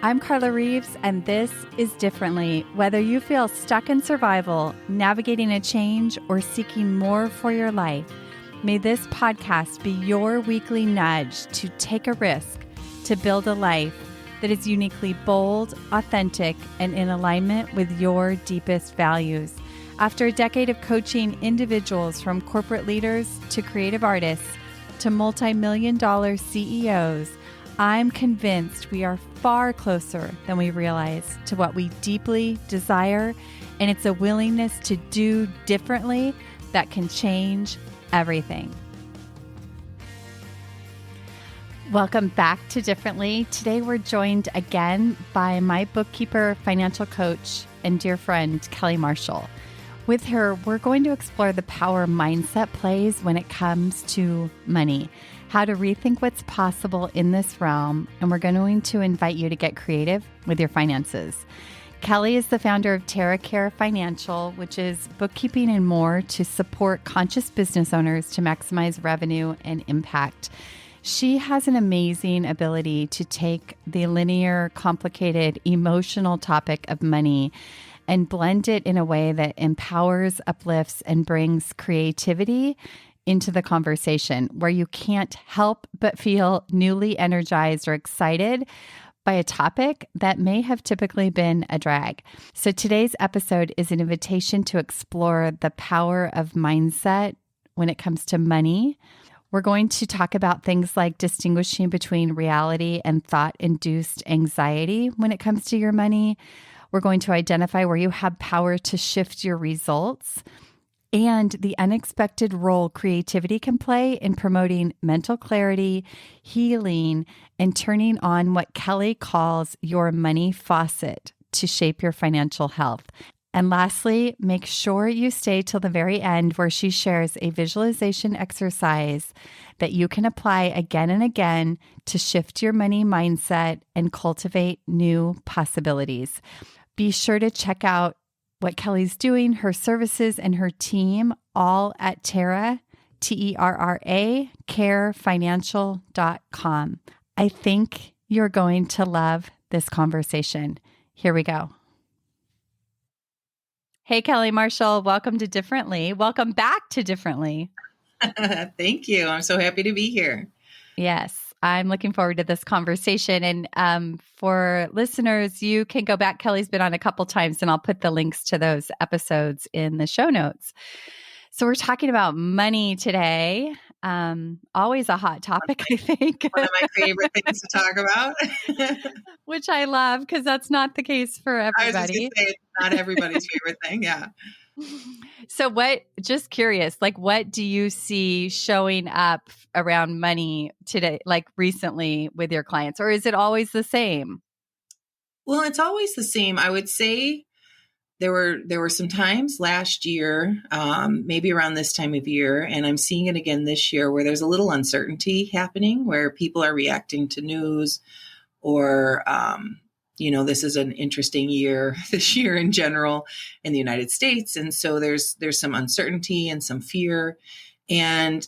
I'm Carla Reeves, and this is Differently. Whether you feel stuck in survival, navigating a change, or seeking more for your life, may this podcast be your weekly nudge to take a risk to build a life that is uniquely bold, authentic, and in alignment with your deepest values. After a decade of coaching individuals from corporate leaders to creative artists to multi-million-dollar CEOs, I'm convinced we are far closer than we realize to what we deeply desire, and it's a willingness to do differently that can change everything. Welcome back to Differently. Today we're joined again by my bookkeeper, financial coach, and dear friend, Kelly Marshall. With her, we're going to explore the power mindset plays when it comes to money, how to rethink what's possible in this realm, and we're going to invite you to get creative with your finances. Kelly is the founder of TerraCare Financial, which is bookkeeping and more to support conscious business owners to maximize revenue and impact. She has an amazing ability to take the linear, complicated, emotional topic of money and blend it in a way that empowers, uplifts, and brings creativity into the conversation, where you can't help but feel newly energized or excited by a topic that may have typically been a drag. So today's episode is an invitation to explore the power of mindset when it comes to money. We're going to talk about things like distinguishing between reality and thought-induced anxiety when it comes to your money. We're going to identify where you have power to shift your results and the unexpected role creativity can play in promoting mental clarity, healing, and turning on what Kelly calls your money faucet to shape your financial health. And lastly, make sure you stay till the very end, where she shares a visualization exercise that you can apply again and again to shift your money mindset and cultivate new possibilities. Be sure to check out what Kelly's doing, her services, and her team, all at Terra, T-E-R-R-A, carefinancial.com. I think you're going to love this conversation. Here we go. Hey, Kelly Marshall, welcome to Differently. Welcome back to Differently. Thank you. I'm so happy to be here. Yes, I'm looking forward to this conversation. And for listeners, you can go back. Kelly's been on a couple times, and I'll put the links to those episodes in the show notes. So we're talking about money today. Always a hot topic, I think. One of my favorite things to talk about. Which I love, because that's not the case for everybody. I was just going to say, it's not everybody's favorite thing. Yeah. So just curious, what do you see showing up around money today, recently with your clients, or is it always the same? Well, it's always the same. I would say there were some times last year, maybe around this time of year, and I'm seeing it again this year, where there's a little uncertainty happening, where people are reacting to news or, this is an interesting year this year in general in the United States. And so there's some uncertainty and some fear, and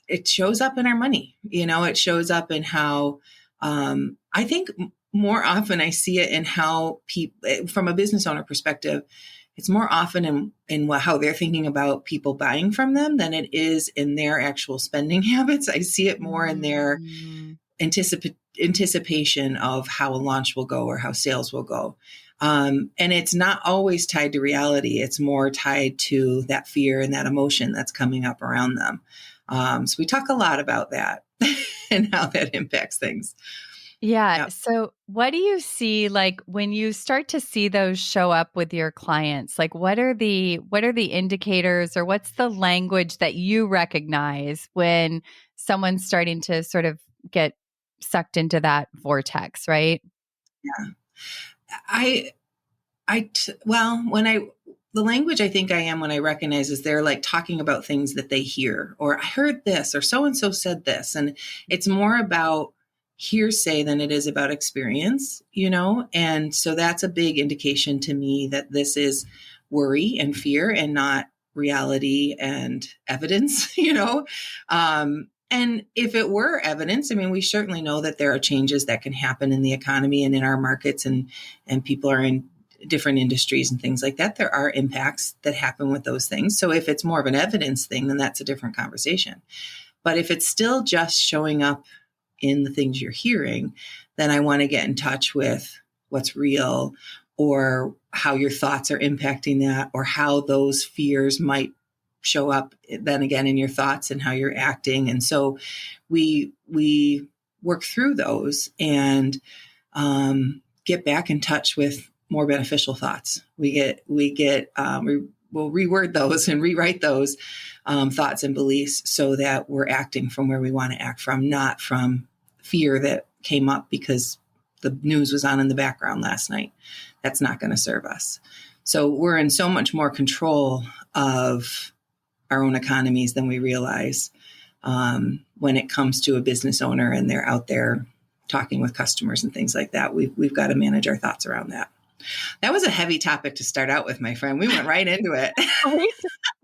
it shows up in our money. It shows up in how, I think more often I see it in how people, from a business owner perspective, it's more often in how they're thinking about people buying from them than it is in their actual spending habits. I see it more in their anticipation of how a launch will go or how sales will go. And it's not always tied to reality. It's more tied to that fear and that emotion that's coming up around them. So we talk a lot about that and how that impacts things. Yeah. So what do you see, when you start to see those show up with your clients? What are the indicators, or what's the language that you recognize when someone's starting to sort of get sucked into that vortex, right? Yeah. The language I think I am when I recognize is they're talking about things that they hear, or I heard this, or so-and-so said this. And it's more about hearsay than it is about experience, And so that's a big indication to me that this is worry and fear and not reality and evidence, And if it were evidence, I mean, we certainly know that there are changes that can happen in the economy and in our markets, and people are in different industries and things like that. There are impacts that happen with those things. So if it's more of an evidence thing, then that's a different conversation. But if it's still just showing up in the things you're hearing, then I want to get in touch with what's real, or how your thoughts are impacting that, or how those fears might show up then again in your thoughts and how you're acting. And so we work through those and get back in touch with more beneficial thoughts. We'll reword those and rewrite those thoughts and beliefs so that we're acting from where we want to act from, not from fear that came up because the news was on in the background last night. That's not going to serve us. So we're in so much more control of our own economies than we realize when it comes to a business owner and they're out there talking with customers and things like that. We've got to manage our thoughts around that. That was a heavy topic to start out with, my friend. We went right into it.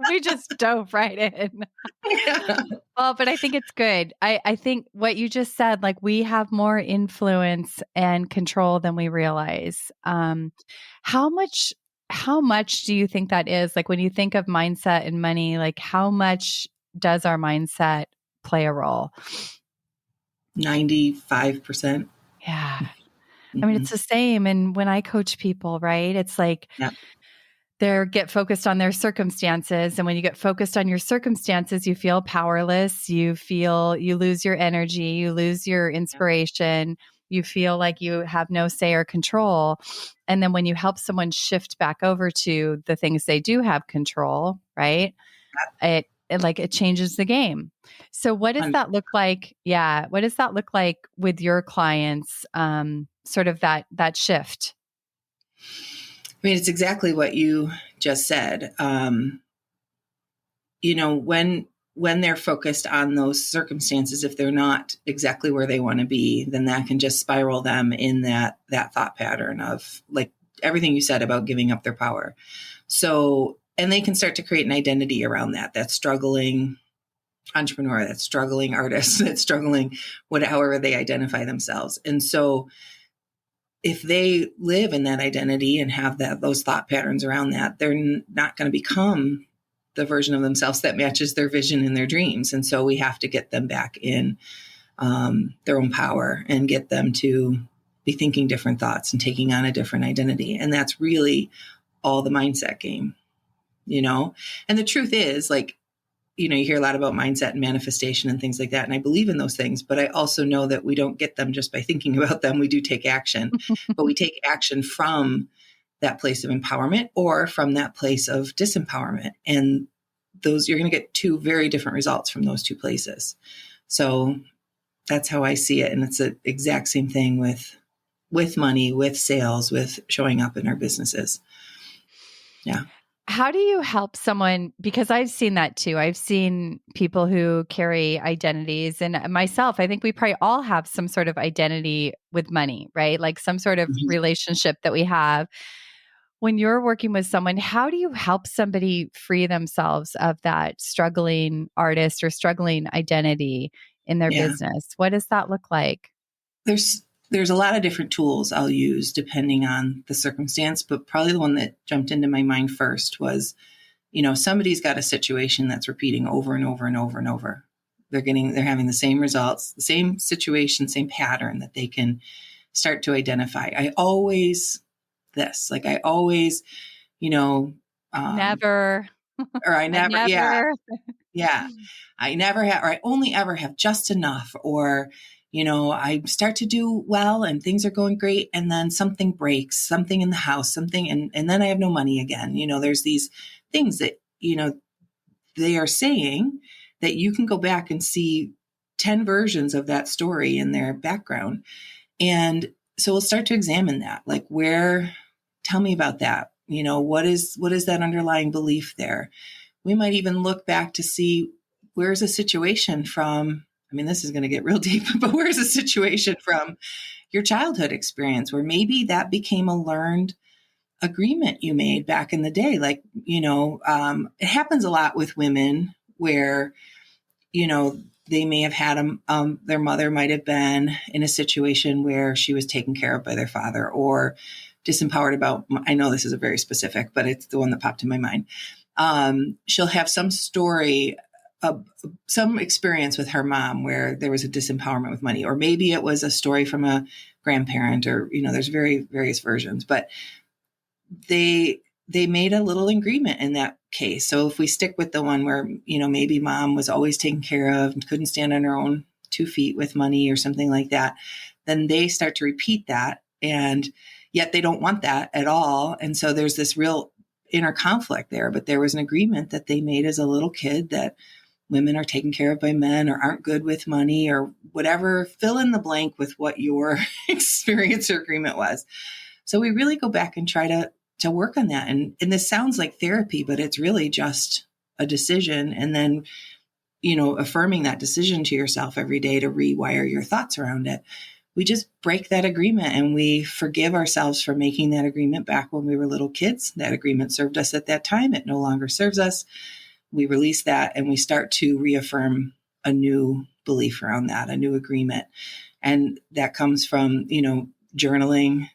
we just dove right in. Yeah. Well, but I think it's good. I think what you just said, like, we have more influence and control than we realize. How much do you think that is? Like, when you think of mindset and money, like, how much does our mindset play a role? 95%. Yeah. Mm-hmm. I mean, it's the same. And when I coach people, right, it's like, Yeah. they get focused on their circumstances. And when you get focused on your circumstances, you feel powerless. You lose your energy, you lose your inspiration. You feel like you have no say or control. And then when you help someone shift back over to the things they do have control, right? It changes the game. So what does that look like? Yeah. What does that look like with your clients? Sort of that shift. I mean, it's exactly what you just said. When they're focused on those circumstances, if they're not exactly where they want to be, then that can just spiral them in that thought pattern of, like, everything you said about giving up their power. So, and they can start to create an identity around that struggling entrepreneur, that struggling artist, that struggling, however they identify themselves. And so if they live in that identity and have those thought patterns around that, they're not going to become the version of themselves that matches their vision and their dreams. And so we have to get them back in their own power and get them to be thinking different thoughts and taking on a different identity. And that's really all the mindset game, And the truth is, like, you hear a lot about mindset and manifestation and things like that. And I believe in those things, but I also know that we don't get them just by thinking about them. We do take action, but we take action from that place of empowerment or from that place of disempowerment. And you're going to get two very different results from those two places. So that's how I see it. And it's the exact same thing with money, with sales, with showing up in our businesses. Yeah. How do you help someone? Because I've seen that too. I've seen people who carry identities, and myself, I think we probably all have some sort of identity with money, right? Like some sort of relationship that we have. When you're working with someone, how do you help somebody free themselves of that struggling artist or struggling identity in their business? What does that look like? There's a lot of different tools I'll use depending on the circumstance, but probably the one that jumped into my mind first was, somebody's got a situation that's repeating over and over and over and over. They're having the same results, the same situation, same pattern that they can start to identify. I always, never, or I never, yeah. Yeah. I never have, or I only ever have just enough, or, I start to do well and things are going great. And then something breaks, something in the house, and then I have no money again. There's these things that, they are saying that you can go back and see 10 versions of that story in their background. And so we'll start to examine that, like, tell me about that. What is that underlying belief there? We might even look back to see where's a situation from, this is going to get real deep, but where's a situation from your childhood experience where maybe that became a learned agreement you made back in the day. Like, it happens a lot with women where, they may have had their mother might have been in a situation where she was taken care of by their father, or disempowered about, I know this is a very specific, but it's the one that popped in my mind. She'll have some story of some experience with her mom where there was a disempowerment with money, or maybe it was a story from a grandparent, or, there's various versions, but they made a little agreement in that case. So if we stick with the one where, maybe mom was always taken care of and couldn't stand on her own 2 feet with money or something like that, then they start to repeat that. And yet they don't want that at all. And so there's this real inner conflict there. But there was an agreement that they made as a little kid that women are taken care of by men, or aren't good with money, or whatever, fill in the blank with what your experience or agreement was. So we really go back and try to work on that. And this sounds like therapy, but it's really just a decision. And then, affirming that decision to yourself every day to rewire your thoughts around it. We just break that agreement, and we forgive ourselves for making that agreement back when we were little kids. That agreement served us at that time. It no longer serves us. We release that, and we start to reaffirm a new belief around that, a new agreement. And that comes from, journaling,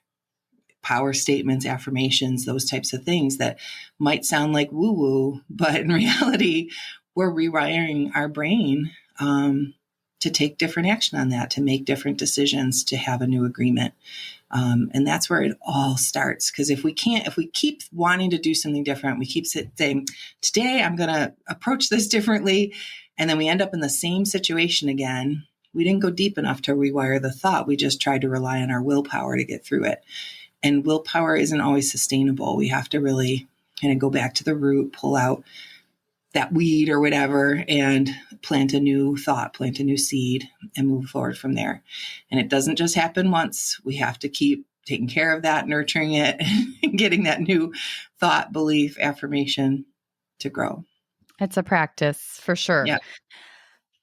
power statements, affirmations, those types of things that might sound like woo-woo, but in reality, we're rewiring our brain to take different action on that, to make different decisions, to have a new agreement. And that's where it all starts. Because if we keep wanting to do something different, we keep saying, today I'm going to approach this differently, and then we end up in the same situation again. We didn't go deep enough to rewire the thought. We just tried to rely on our willpower to get through it. And willpower isn't always sustainable. We have to really kind of go back to the root, pull out that weed or whatever, and plant a new thought, plant a new seed, and move forward from there. And it doesn't just happen once. We have to keep taking care of that, nurturing it, and getting that new thought, belief, affirmation to grow. It's a practice for sure. Yeah.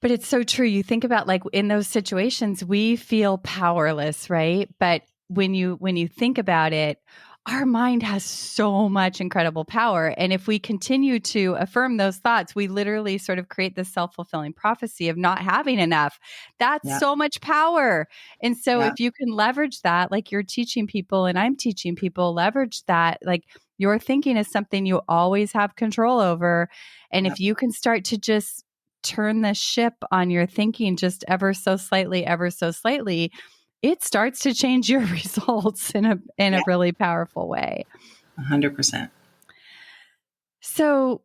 But it's so true. You think about, like, in those situations, we feel powerless, right? But when you think about it, our mind has so much incredible power. And if we continue to affirm those thoughts, we literally sort of create this self-fulfilling prophecy of not having enough. That's so much power. And so if you can leverage that, like you're teaching people and I'm teaching people, leverage that, like your thinking is something you always have control over. And if you can start to just turn the ship on your thinking just ever so slightly, it starts to change your results in a really powerful way. 100%. So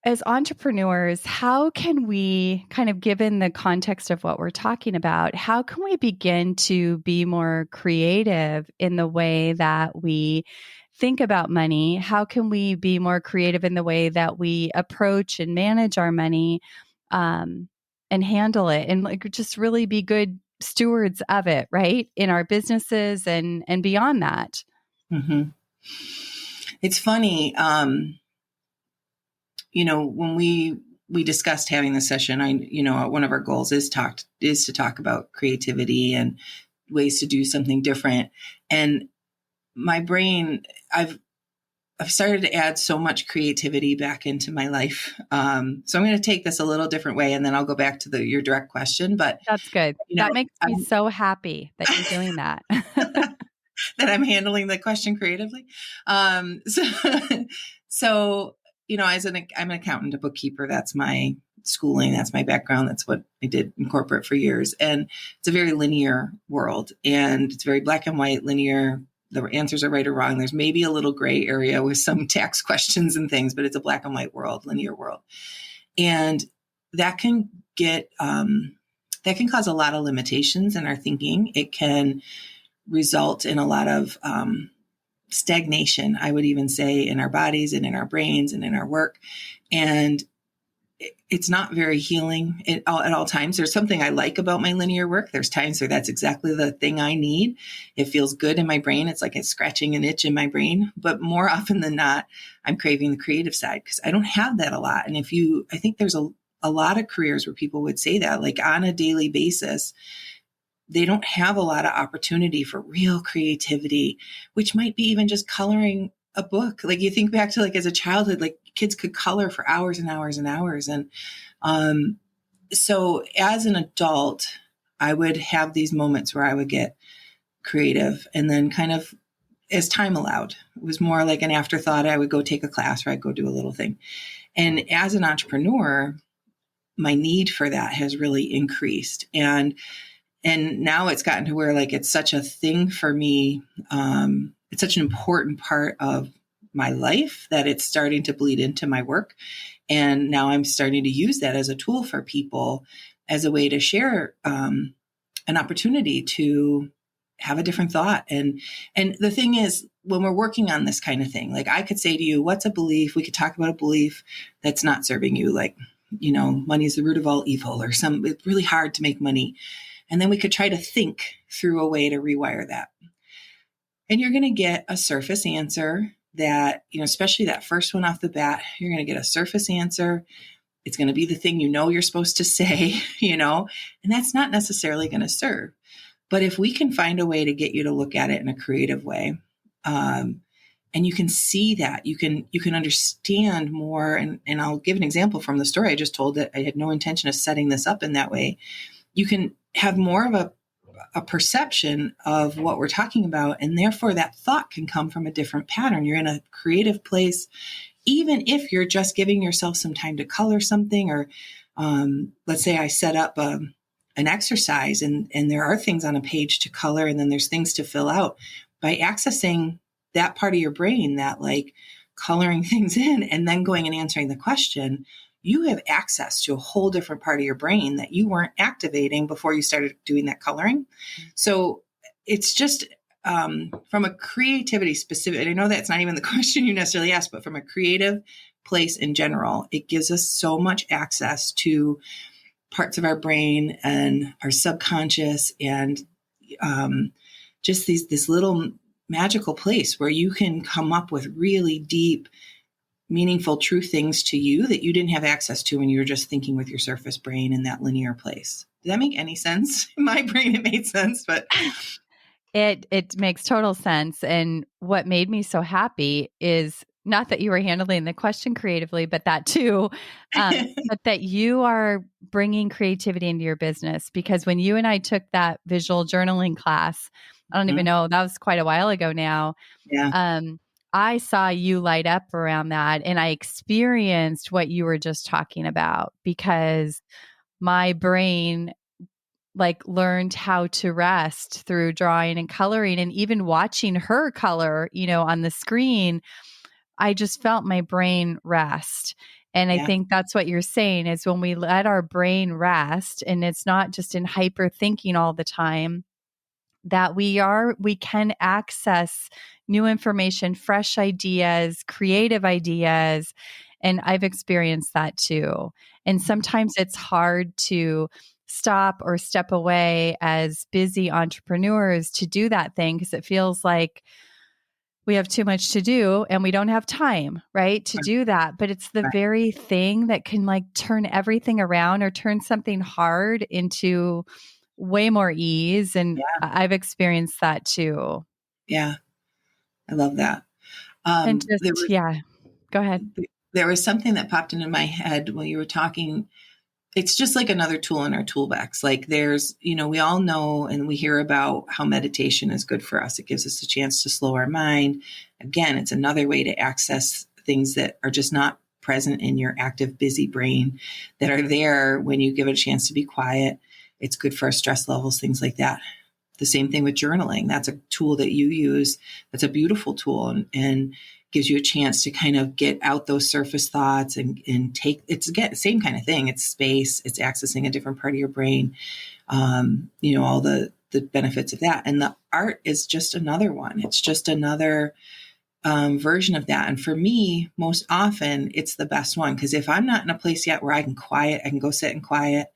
as entrepreneurs, how can we, kind of given the context of what we're talking about, how can we begin to be more creative in the way that we think about money? How can we be more creative in the way that we approach and manage our money, and handle it, and like just really be good stewards of it, right? In our businesses and beyond that. Mm-hmm. It's funny, when we discussed having this session, one of our goals is to talk about creativity and ways to do something different. And my brain, I've started to add so much creativity back into my life. So I'm going to take this a little different way, and then I'll go back to your direct question. But that's good. That makes me so happy that you're doing that. That I'm handling the question creatively. So I'm an accountant, a bookkeeper. That's my schooling. That's my background. That's what I did in corporate for years. And it's a very linear world, and it's very black and white, linear. The answers are right or wrong. There's maybe a little gray area with some tax questions and things, but it's a black and white world, linear world. And that can cause a lot of limitations in our thinking. It can result in a lot of stagnation, I would even say, in our bodies and in our brains and in our work. And it's not very healing at all times. There's something I like about my linear work. There's times where that's exactly the thing I need. It feels good in my brain. It's like it's scratching an itch in my brain. But more often than not, I'm craving the creative side because I don't have that a lot. And I think there's a lot of careers where people would say that, like on a daily basis, they don't have a lot of opportunity for real creativity, which might be even just coloring a book. Like you think back to like as a childhood, like kids could color for hours and hours and hours. And So as an adult, I would have these moments where I would get creative, and then kind of as time allowed, it was more like an afterthought. I would go take a class or I'd go do a little thing. And as an entrepreneur, my need for that has really increased. And now it's gotten to where like it's such a thing for me. It's such an important part of my life that it's starting to bleed into my work. And now I'm starting to use that as a tool for people, as a way to share an opportunity to have a different thought. And the thing is, when we're working on this kind of thing, like I could say to you, what's a belief? We could talk about a belief that's not serving you, like, money is the root of all evil, or it's really hard to make money. And then we could try to think through a way to rewire that. And you're going to get a surface answer that, especially that first one off the bat, you're going to get a surface answer. It's going to be the thing you're supposed to say, and that's not necessarily going to serve. But if we can find a way to get you to look at it in a creative way, and you can see that, you can understand more. And I'll give an example from the story I just told, that I had no intention of setting this up in that way. You can have more of a perception of what we're talking about. And therefore that thought can come from a different pattern. You're in a creative place, even if you're just giving yourself some time to color something, or let's say I set up an exercise and there are things on a page to color, and then there's things to fill out. By accessing that part of your brain, that like coloring things in and then going and answering the question, you have access to a whole different part of your brain that you weren't activating before you started doing that coloring. So it's just from a creativity specific, and I know that's not even the question you necessarily asked, but from a creative place in general, it gives us so much access to parts of our brain and our subconscious, and just this little magical place where you can come up with really deep, meaningful, true things to you that you didn't have access to when you were just thinking with your surface brain in that linear place. Did that make any sense? In my brain, it made sense, but it makes total sense. And what made me so happy is not that you were handling the question creatively, but that too, but that you are bringing creativity into your business. Because when you and I took that visual journaling class, I don't even know, that was quite a while ago now. Yeah. I saw you light up around that, and I experienced what you were just talking about, because my brain like learned how to rest through drawing and coloring, and even watching her color, on the screen. I just felt my brain rest. And I Yeah. think that's what you're saying, is when we let our brain rest, and it's not just in hyper thinking all the time, that we can access new information, fresh ideas, creative ideas. And I've experienced that too. And sometimes it's hard to stop or step away as busy entrepreneurs to do that thing, because it feels like we have too much to do and we don't have time, right, to do that. But it's the very thing that can like turn everything around, or turn something hard into way more ease. And Yeah. I've experienced that too. Yeah. I love that. And There just, was, yeah, go ahead. there was something that popped into my head while you were talking. It's just like another tool in our toolbox. Like there's, we all know and we hear about how meditation is good for us. It gives us a chance to slow our mind. Again, it's another way to access things that are just not present in your active, busy brain, that are there when you give it a chance to be quiet. It's good for our stress levels, things like that. The same thing with journaling. That's a tool that you use. That's a beautiful tool, and gives you a chance to kind of get out those surface thoughts and take, it's again, same kind of thing. It's space, it's accessing a different part of your brain. All the benefits of that. And the art is just another one. It's just another version of that. And for me, most often it's the best one. Because if I'm not in a place yet where I can go sit in quiet,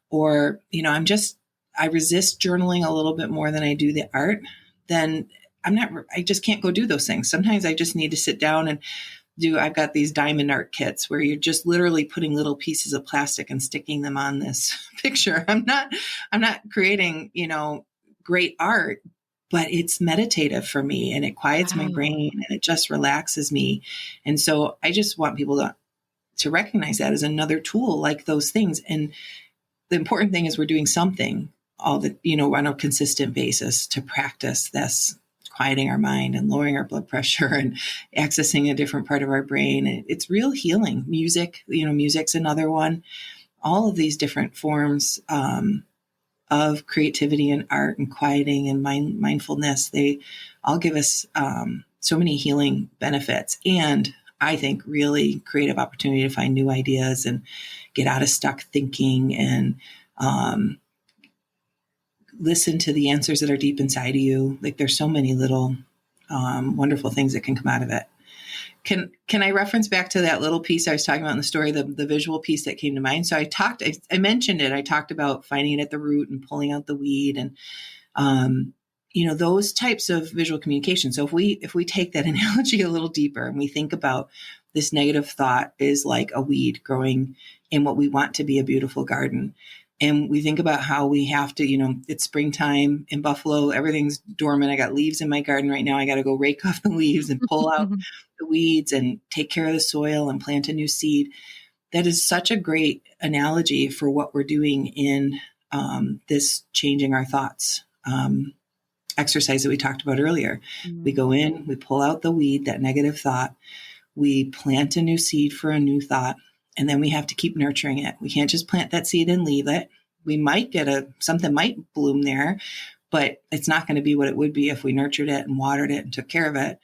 or, I resist journaling a little bit more than I do the art, then I just can't go do those things. Sometimes I just need to sit down and I've got these diamond art kits where you're just literally putting little pieces of plastic and sticking them on this picture. I'm not creating, great art, but it's meditative for me, and it quiets my Wow. brain, and it just relaxes me. And so I just want people to recognize that as another tool, like those things. And the important thing is we're doing something on a consistent basis to practice this, quieting our mind and lowering our blood pressure and accessing a different part of our brain. It's real healing. Music's another one. All of these different forms of creativity and art and quieting and mindfulness, they all give us so many healing benefits. And I think really creative opportunity to find new ideas and get out of stuck thinking and listen to the answers that are deep inside of you. Like there's so many little wonderful things that can come out of it. Can I reference back to that little piece I was talking about in the story, the visual piece that came to mind? So I mentioned it. I talked about finding it at the root and pulling out the weed and, those types of visual communication. So if we take that analogy a little deeper and we think about this negative thought is like a weed growing in what we want to be a beautiful garden. And we think about how we have to, it's springtime in Buffalo, everything's dormant. I got leaves in my garden right now. I got to go rake off the leaves and pull out the weeds and take care of the soil and plant a new seed. That is such a great analogy for what we're doing in this changing our thoughts exercise that we talked about earlier. Mm-hmm. We go in, we pull out the weed, that negative thought, we plant a new seed for a new thought. And then we have to keep nurturing it. We can't just plant that seed and leave it. We might get something might bloom there, but it's not going to be what it would be if we nurtured it and watered it and took care of it.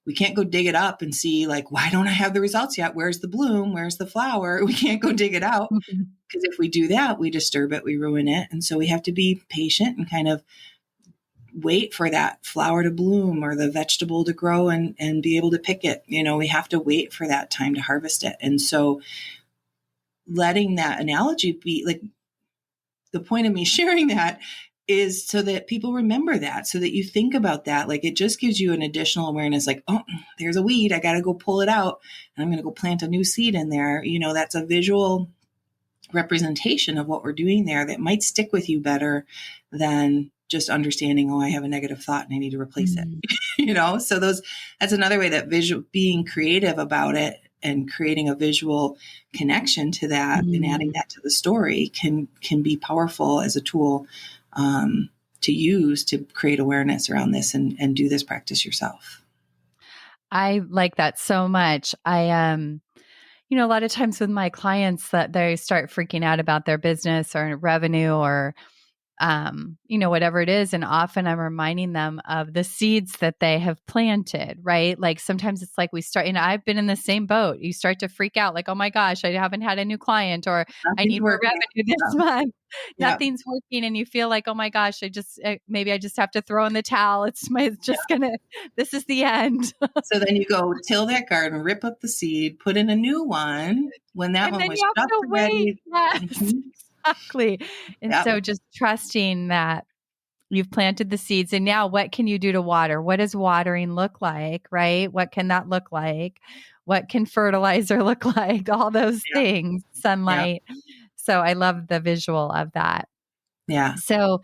We can't go dig it up and see like, why don't I have the results yet? Where's the bloom? Where's the flower? We can't go dig it out because if we do that, we disturb it, we ruin it. And so we have to be patient and kind of wait for that flower to bloom or the vegetable to grow and be able to pick it. We have to wait for that time to harvest it. And so letting that analogy be like the point of me sharing that is so that people remember that, so that you think about that. Like it just gives you an additional awareness, like, oh, there's a weed. I got to go pull it out and I'm going to go plant a new seed in there. That's a visual representation of what we're doing there that might stick with you better than just understanding, oh, I have a negative thought and I need to replace it. So that's another way that being creative about it and creating a visual connection to that and adding that to the story can be powerful as a tool to use to create awareness around this and do this practice yourself. I like that so much. A lot of times with my clients that they start freaking out about their business or revenue or whatever it is. And often I'm reminding them of the seeds that they have planted, right? Like sometimes it's like we start, I've been in the same boat. You start to freak out like, oh my gosh, I haven't had a new client or I need more revenue this month. Yep. Nothing's working. And you feel like, oh my gosh, maybe I just have to throw in the towel. This is the end. So then you go till that garden, rip up the seed, put in a new one when that one was just ready. Yes. Exactly. And so just trusting that you've planted the seeds and now what can you do to water? What does watering look like, right? What can that look like? What can fertilizer look like? All those things, sunlight. So I love the visual of that. Yeah. So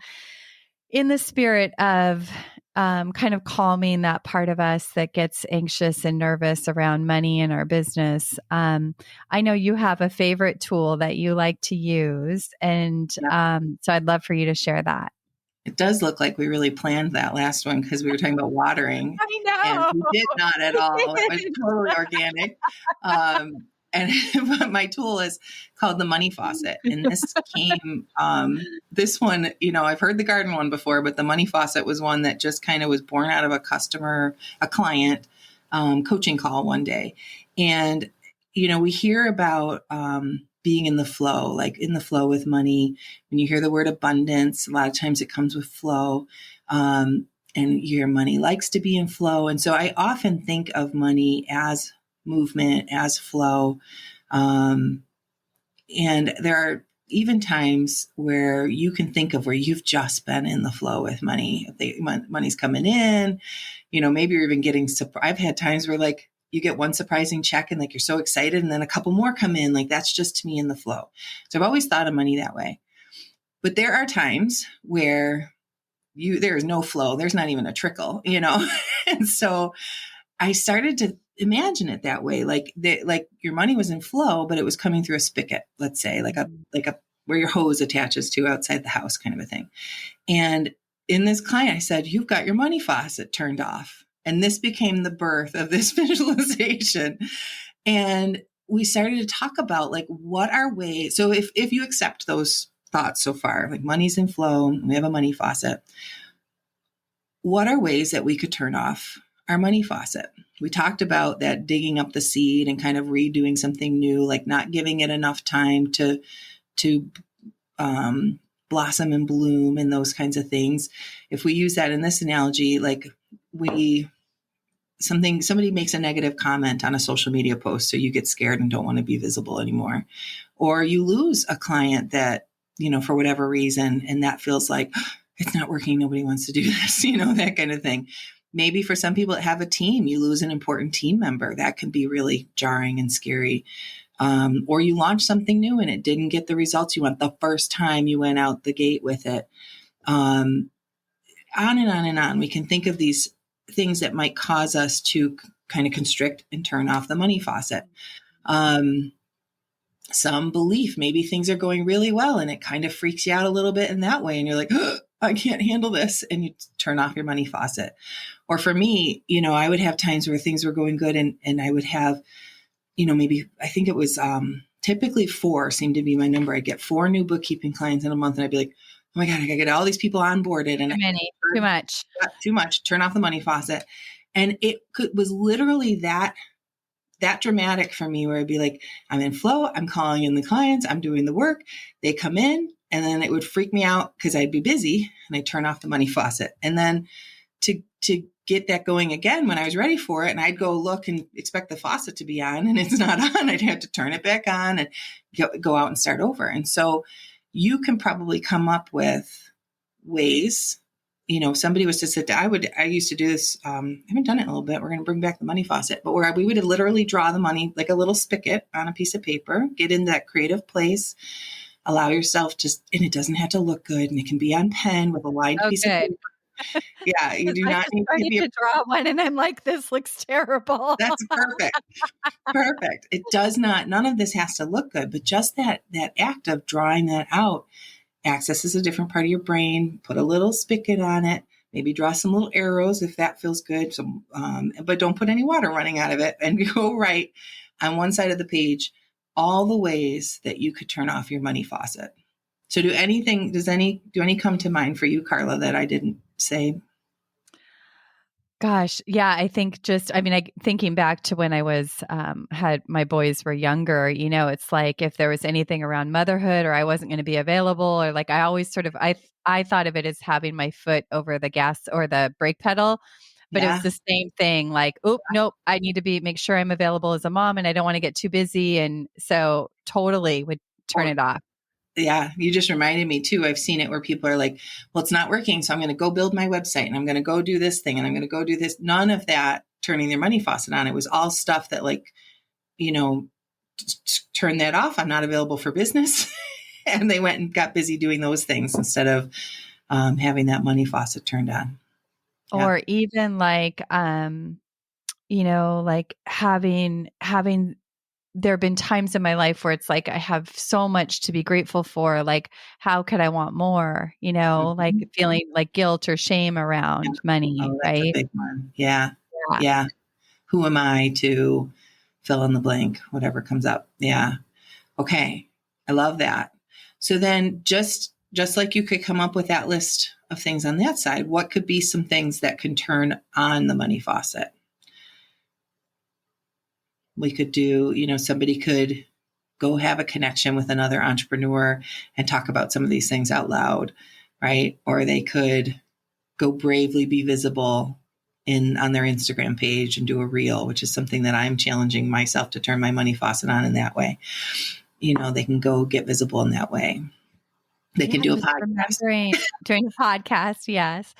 in the spirit of kind of calming that part of us that gets anxious and nervous around money in our business, I know you have a favorite tool that you like to use. And so I'd love for you to share that. It does look like we really planned that last one because we were talking about watering. I know. And we did not at all. It was totally organic. But my tool is called the money faucet. And this came, this one, I've heard the garden one before, but the money faucet was one that just kind of was born out of a client coaching call one day. And, we hear about being in the flow, like in the flow with money. When you hear the word abundance, a lot of times it comes with flow. And your money likes to be in flow. And so I often think of money as movement, as flow. And there are even times where you can think of where you've just been in the flow with money. Money's coming in, maybe you're even getting, I've had times where like you get one surprising check and like you're so excited and then a couple more come in. Like that's just to me in the flow. So I've always thought of money that way. But there are times where there is no flow. There's not even a trickle, And so I started to imagine it that way. Like your money was in flow, but it was coming through a spigot, let's say, like a where your hose attaches to outside the house, kind of a thing. And in this client, I said, you've got your money faucet turned off. And this became the birth of this visualization. And we started to talk about like, what are ways. So if you accept those thoughts so far, like money's in flow, we have a money faucet, what are ways that we could turn off our money faucet? We talked about that digging up the seed and kind of redoing something new, like not giving it enough time to blossom and bloom and those kinds of things. If we use that in this analogy, like somebody makes a negative comment on a social media post, so you get scared and don't want to be visible anymore, or you lose a client that, for whatever reason, and that feels like it's not working. Nobody wants to do this, that kind of thing. Maybe for some people that have a team, you lose an important team member. That can be really jarring and scary. Or you launch something new and it didn't get the results you want the first time you went out the gate with it. On and on and on. We can think of these things that might cause us to kind of constrict and turn off the money faucet. Some belief, maybe things are going really well and it kind of freaks you out a little bit in that way. And you're like, oh, I can't handle this. And you turn off your money faucet. Or for me, I would have times where things were going good and I would have, maybe I think it was typically 4 seemed to be my number. I'd get 4 new bookkeeping clients in a month and I'd be like, oh my God, I gotta get all these people onboarded. And too much, turn off the money faucet. And was literally that dramatic for me, where I'd be like, I'm in flow, I'm calling in the clients, I'm doing the work, they come in, and then it would freak me out because I'd be busy and I'd turn off the money faucet. And then to get that going again when I was ready for it, and I'd go look and expect the faucet to be on and it's not on, I'd have to turn it back on and go out and start over. And so you can probably come up with ways, somebody was to sit down. I used to do this. I haven't done it in a little bit. We're going to bring back the money faucet, but where we would literally draw the money like a little spigot on a piece of paper, get in that creative place, allow yourself and it doesn't have to look good, and it can be on pen with a lined piece of paper. Yeah, you do not need to draw one, and I'm like, this looks terrible. That's perfect. Perfect. It does not. None of this has to look good, but just that act of drawing that out accesses a different part of your brain. Put a little spigot on it. Maybe draw some little arrows if that feels good. So, but don't put any water running out of it. And go right on one side of the page all the ways that you could turn off your money faucet. So do any come to mind for you, Carla, that I didn't say? Gosh, yeah, I think thinking back to when I was, had my boys were younger, it's like if there was anything around motherhood or I wasn't going to be available, or like I always I thought of it as having my foot over the gas or the brake pedal, but it was the same thing. Like, nope, I need to make sure I'm available as a mom and I don't want to get too busy. And so totally would turn it off. Yeah, you just reminded me too. I've seen it where people are like, well, it's not working, so I'm going to go build my website and I'm going to go do this thing and I'm going to go do this. None of that turning their money faucet on. It was all stuff that turn that off. I'm not available for business. And they went and got busy doing those things instead of having that money faucet turned on. Yeah. Or even like, like having there have been times in my life where it's like, I have so much to be grateful for. Like, how could I want more? Like feeling like guilt or shame around money. That's right. a big one. Yeah. Who am I to fill in the blank, whatever comes up? Yeah. Okay. I love that. So then just like you could come up with that list of things on that side, what could be some things that can turn on the money faucet? We could do, somebody could go have a connection with another entrepreneur and talk about some of these things out loud, right? Or they could go bravely be visible on their Instagram page and do a reel, which is something that I'm challenging myself to turn my money faucet on in that way. They can go get visible in that way. They can do a podcast. Doing a podcast, yes.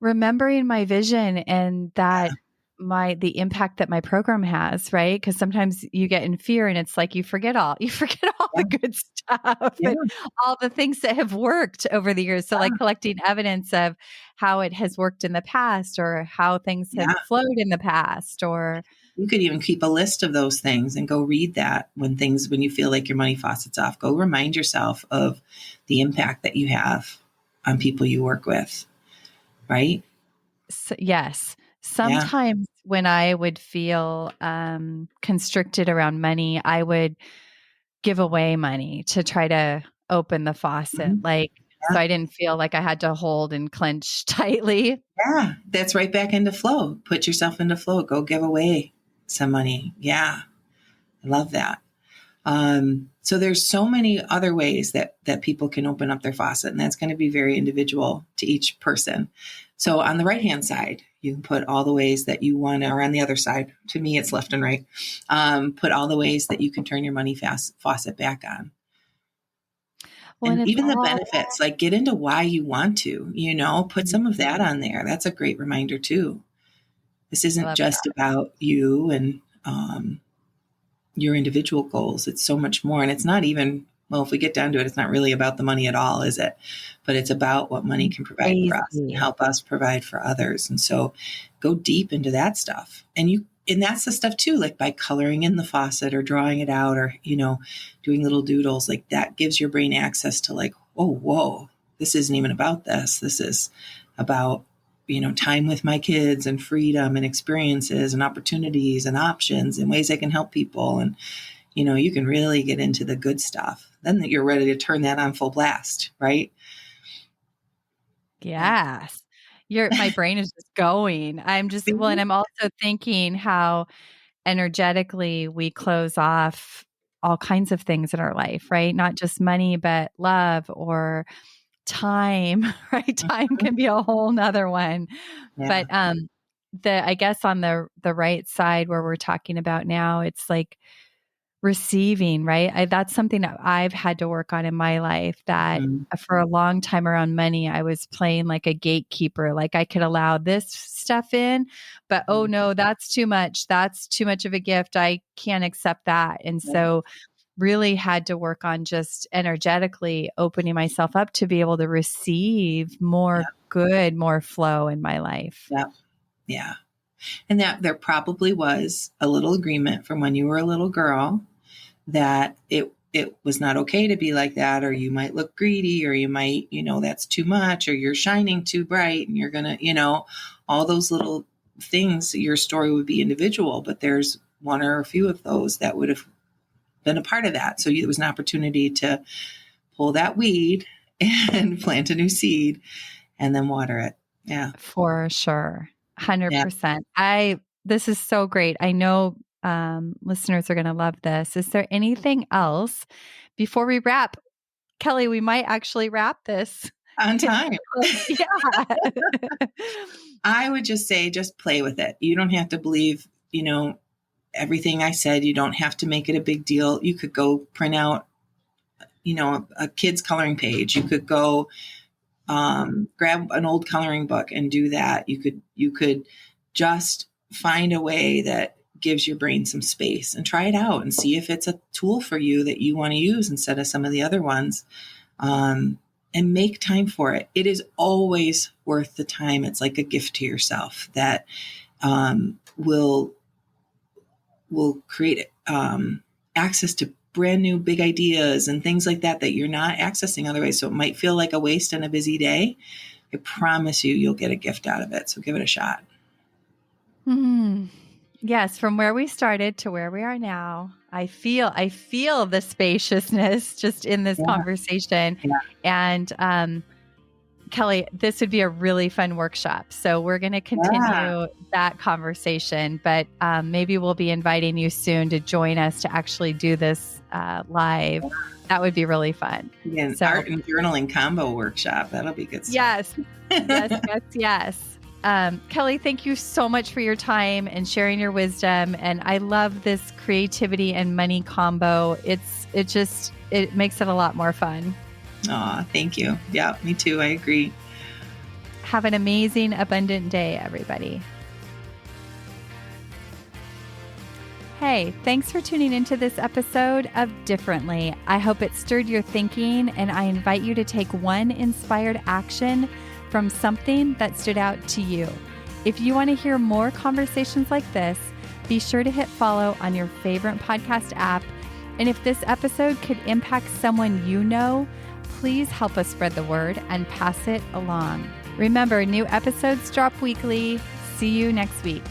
Remembering my vision and that the impact that my program has, right? Because sometimes you get in fear and it's like you forget all the good stuff and all the things that have worked over the years. So like collecting evidence of how it has worked in the past or how things have flowed in the past or You could even keep a list of those things and go read that when you feel like your money faucet's off. Go remind yourself of the impact that you have on people you work with, right? Yes. Yeah. Sometimes when I would feel constricted around money, I would give away money to try to open the faucet, Mhm. so I didn't feel like I had to hold and clench tightly. Yeah. That's right back into flow. Put yourself into flow. Go give away some money. Yeah. I love that. So there's so many other ways that people can open up their faucet, and that's going to be very individual to each person. So on the right-hand side, you can put all the ways that you want, or on the other side, to me, it's left and right. Put all the ways that you can turn your money faucet back on. Well, and And it's even the all, benefits, like get into why you want to, put some of that on there. That's a great reminder too. This I isn't love just about you and your individual goals. It's so much more. And it's not even, well, if we get down to it, it's not really about the money at all, is it? But it's about what money can provide for us and crazy. help us provide for others. And so go deep into that stuff. And that's the stuff too, like by coloring in the faucet or drawing it out or, doing little doodles, like that gives your brain access to like, oh, whoa, this isn't even about this. This is about, time with my kids and freedom and experiences and opportunities and options and ways I can help people. And, you can really get into the good stuff. Then you're ready to turn that on full blast, right? Yeah. Yes. My brain is just going. And I'm also thinking how energetically we close off all kinds of things in our life, right? Not just money, but love or time, right? Time can be a whole nother one. Yeah. But I guess on the right side where we're talking about now, it's like receiving, right? That's something that I've had to work on in my life, that Mhm. for a long time around money, I was playing like a gatekeeper. Like I could allow this stuff in, but oh no, that's too much. That's too much of a gift. I can't accept that. And Yeah. so really had to work on just energetically opening myself up to be able to receive more good, more flow in my life. Yeah. Yeah. And that there probably was a little agreement from when you were a little girl that it was not okay to be like that, or you might look greedy, or you might, that's too much, or you're shining too bright and you're gonna, all those little things. Your story would be individual, but there's one or a few of those that would have been a part of that. So it was an opportunity to pull that weed and plant a new seed and then water it. Yeah. For sure. Yeah. 100%. This is so great. I know listeners are going to love this. Is there anything else before we wrap? Kelly, we might actually wrap this. On time. Yeah. I would just say, just play with it. You don't have to believe, everything I said. You don't have to make it a big deal. You could go print out, a kid's coloring page. You could go grab an old coloring book and do that. You could just find a way that gives your brain some space and try it out and see if it's a tool for you that you want to use instead of some of the other ones. And make time for it. It is always worth the time. It's like a gift to yourself that will create access to brand new big ideas and things like that you're not accessing otherwise. So it might feel like a waste on a busy day. I promise you'll get a gift out of it. So give it a shot. Yes, from where we started to where we are now, I feel the spaciousness just in this conversation. Yeah. And Kelly, this would be a really fun workshop. So we're going to continue that conversation, but maybe we'll be inviting you soon to join us to actually do this live. That would be really fun. Again, art and journaling combo workshop. That'll be good stuff. Yes. Kelly, thank you so much for your time and sharing your wisdom. And I love this creativity and money combo. It makes it a lot more fun. Aw, thank you. Yeah, me too. I agree. Have an amazing, abundant day, everybody. Hey, thanks for tuning into this episode of Differently. I hope it stirred your thinking, and I invite you to take one inspired action from something that stood out to you. If you want to hear more conversations like this, Be sure to hit follow on your favorite podcast app. And if this episode could impact someone you know, please help us spread the word and pass it along. Remember, new episodes drop weekly. See you next week.